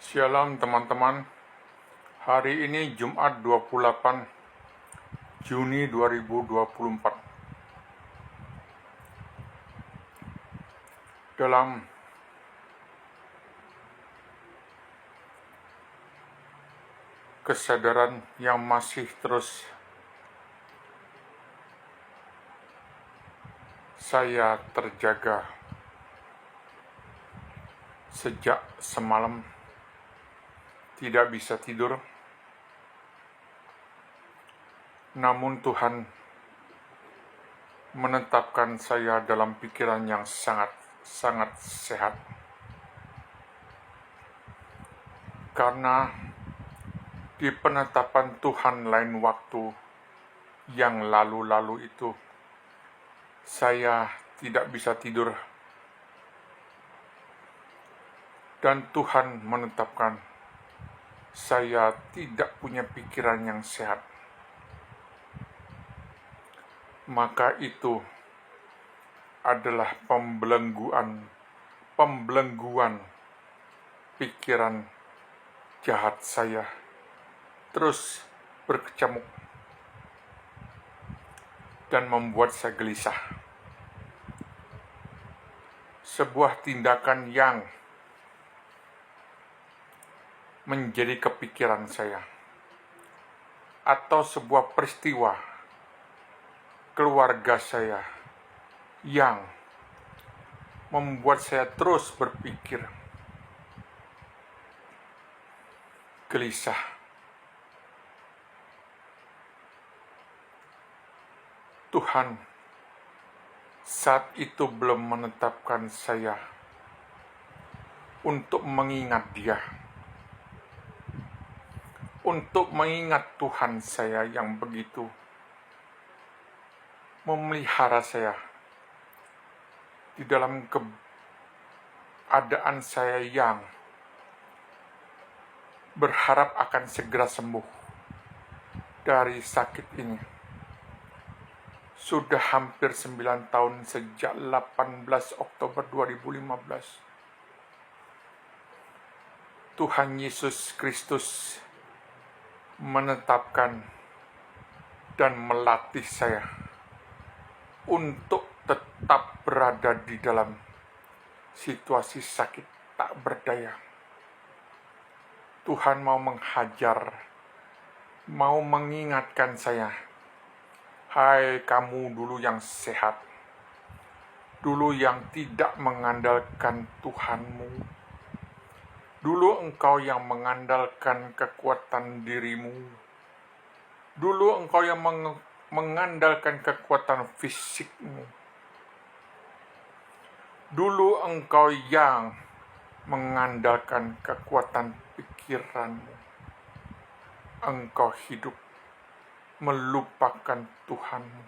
Shalom teman-teman. Hari ini Jumat 28 Juni 2024. Dalam kesadaran yang masih terus saya terjaga sejak semalam, tidak bisa tidur, namun Tuhan menetapkan saya dalam pikiran yang sangat sehat. Karena di penetapan Tuhan lain waktu yang lalu-lalu itu, saya tidak bisa tidur. Dan Tuhan menetapkan saya tidak punya pikiran yang sehat. Maka itu adalah pembelengguan pikiran jahat saya terus berkecamuk dan membuat saya gelisah. Sebuah tindakan yang menjadi kepikiran saya, atau sebuah peristiwa keluarga saya yang membuat saya terus berpikir gelisah. Tuhan saat itu belum menetapkan saya untuk mengingat Dia, untuk mengingat Tuhan saya yang begitu memelihara saya di dalam keadaan saya yang berharap akan segera sembuh dari sakit ini. Sudah hampir 9 tahun sejak 18 Oktober 2015. Tuhan Yesus Kristus menetapkan dan melatih saya untuk tetap berada di dalam situasi sakit tak berdaya. Tuhan mau menghajar, mau mengingatkan saya, hai kamu dulu yang sehat, dulu yang tidak mengandalkan Tuhanmu, dulu engkau yang mengandalkan kekuatan dirimu, dulu engkau yang mengandalkan kekuatan fisikmu, dulu engkau yang mengandalkan kekuatan pikiranmu. Engkau hidup melupakan Tuhanmu,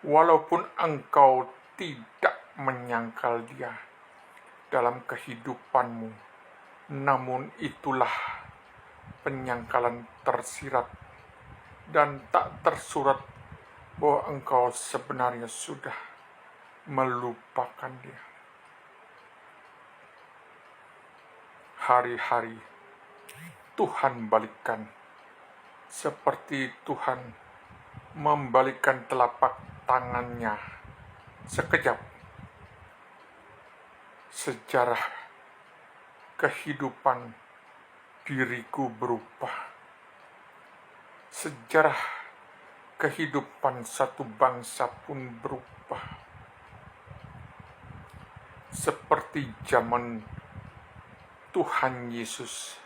walaupun engkau tidak menyangkal Dia dalam kehidupanmu, namun itulah penyangkalan tersirat dan tak tersurat bahwa engkau sebenarnya sudah melupakan Dia. Hari-hari Tuhan balikkan, seperti Tuhan membalikkan telapak tangannya sekejap. Sejarah kehidupan diriku berubah. Sejarah kehidupan satu bangsa pun berubah. Seperti zaman Tuhan Yesus,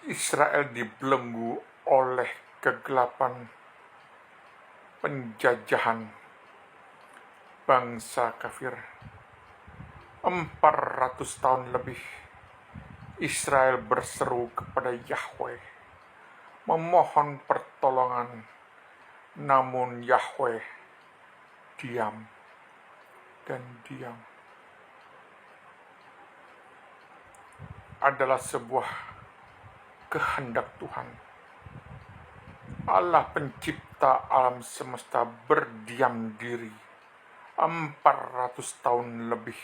Israel dibelenggu oleh kegelapan penjajahan bangsa kafir. 400 tahun lebih Israel berseru kepada Yahweh, memohon pertolongan, namun Yahweh diam dan diam. Adalah sebuah kehendak Tuhan. Allah pencipta alam semesta berdiam diri 400 tahun lebih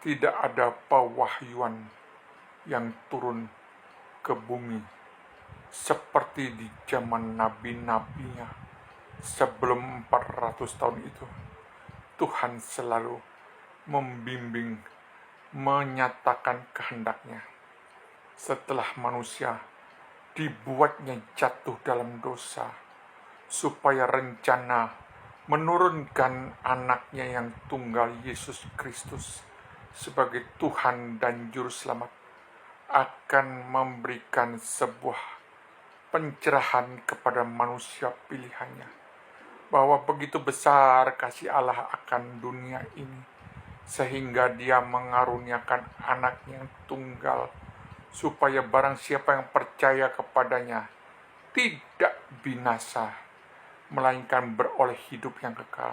tidak ada pewahyuan yang turun ke bumi seperti di zaman nabi-nabinya sebelum 400 tahun itu. Tuhan selalu membimbing, menyatakan kehendaknya. Setelah manusia dibuatnya jatuh dalam dosa, supaya rencana menurunkan anaknya yang tunggal Yesus Kristus sebagai Tuhan dan Juru Selamat akan memberikan sebuah pencerahan kepada manusia pilihannya, bahwa begitu besar kasih Allah akan dunia ini, sehingga Dia mengaruniakan anaknya yang tunggal, supaya barang siapa yang percaya kepadanya tidak binasa, melainkan beroleh hidup yang kekal.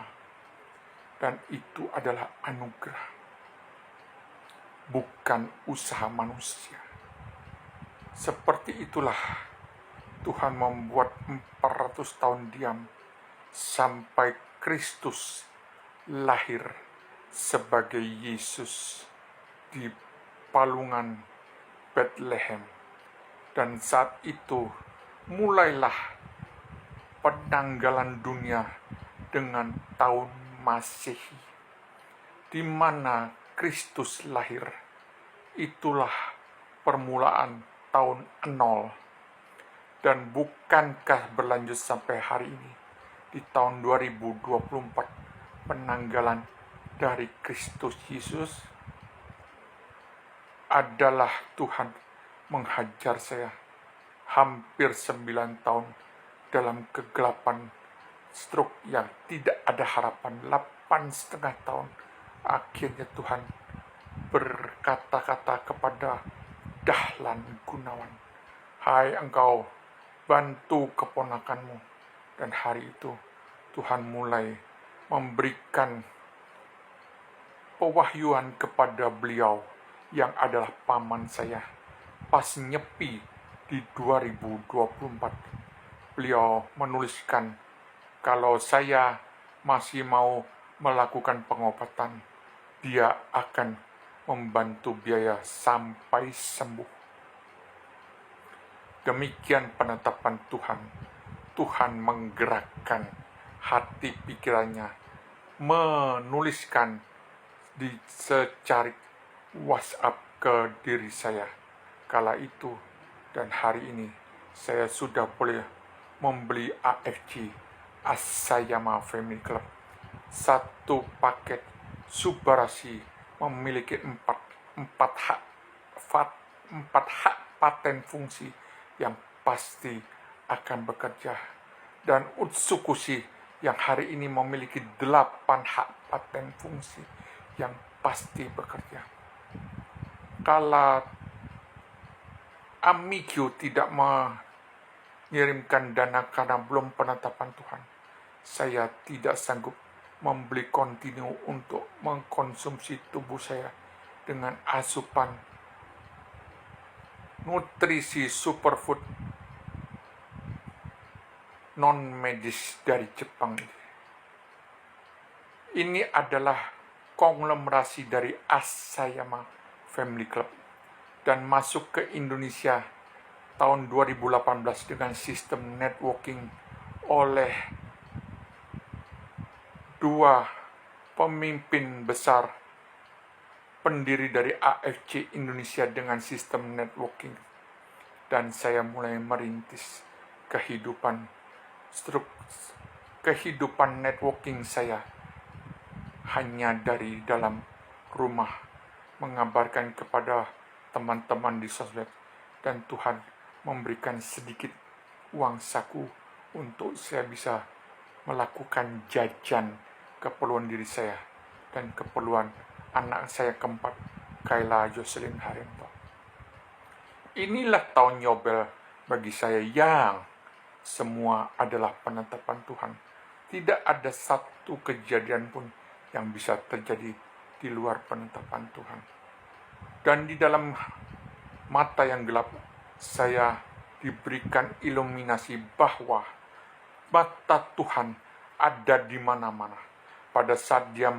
Dan itu adalah anugerah, bukan usaha manusia. Seperti itulah Tuhan membuat 400 tahun diam sampai Kristus lahir sebagai Yesus di palungan Bethlehem. Dan saat itu mulailah penanggalan dunia dengan tahun Masehi, di mana Kristus lahir. Itulah permulaan tahun 0. Dan bukankah berlanjut sampai hari ini, di tahun 2024, penanggalan dari Kristus Yesus adalah Tuhan menghajar saya hampir 9 tahun dalam kegelapan stroke yang tidak ada harapan, 8,5 tahun. Akhirnya Tuhan berkata-kata kepada Dahlan Gunawan, "Hai engkau, bantu keponakanmu." Dan hari itu Tuhan mulai memberikan pewahyuan kepada beliau yang adalah paman saya. Pas nyepi di 2024, beliau menuliskan kalau saya masih mau melakukan pengobatan, dia akan membantu biaya sampai sembuh. Demikian penetapan Tuhan. Tuhan menggerakkan hati pikirannya, menuliskan di secarik WhatsApp ke diri saya kala itu. Dan hari ini saya sudah boleh membeli AFC, Asayama Family Club. Satu paket Subarasi memiliki 4 hak paten fungsi yang pasti akan bekerja, dan Utsukushi yang hari ini memiliki 8 hak paten fungsi yang pasti bekerja. Kala Amikyo tidak mengirimkan dana karena belum penetapan Tuhan, saya tidak sanggup membeli kontinu untuk mengkonsumsi tubuh saya dengan asupan nutrisi superfood non-medis dari Jepang. Ini adalah konglomerasi dari Asayama Family Club dan masuk ke Indonesia tahun 2018 dengan sistem networking oleh 2 pemimpin besar pendiri dari AFC Indonesia dengan sistem networking. Dan saya mulai merintis kehidupan networking saya hanya dari dalam rumah, mengabarkan kepada teman-teman di sosmed, dan Tuhan memberikan sedikit uang saku untuk saya bisa melakukan jajan keperluan diri saya dan keperluan anak saya keempat, Kayla Jocelyn Harento. Inilah tahun Yobel bagi saya yang semua adalah penetapan Tuhan. Tidak ada satu kejadian pun yang bisa terjadi di luar penetapan Tuhan. Dan di dalam mata yang gelap, saya diberikan iluminasi bahwa mata Tuhan ada di mana-mana. Pada saat Dia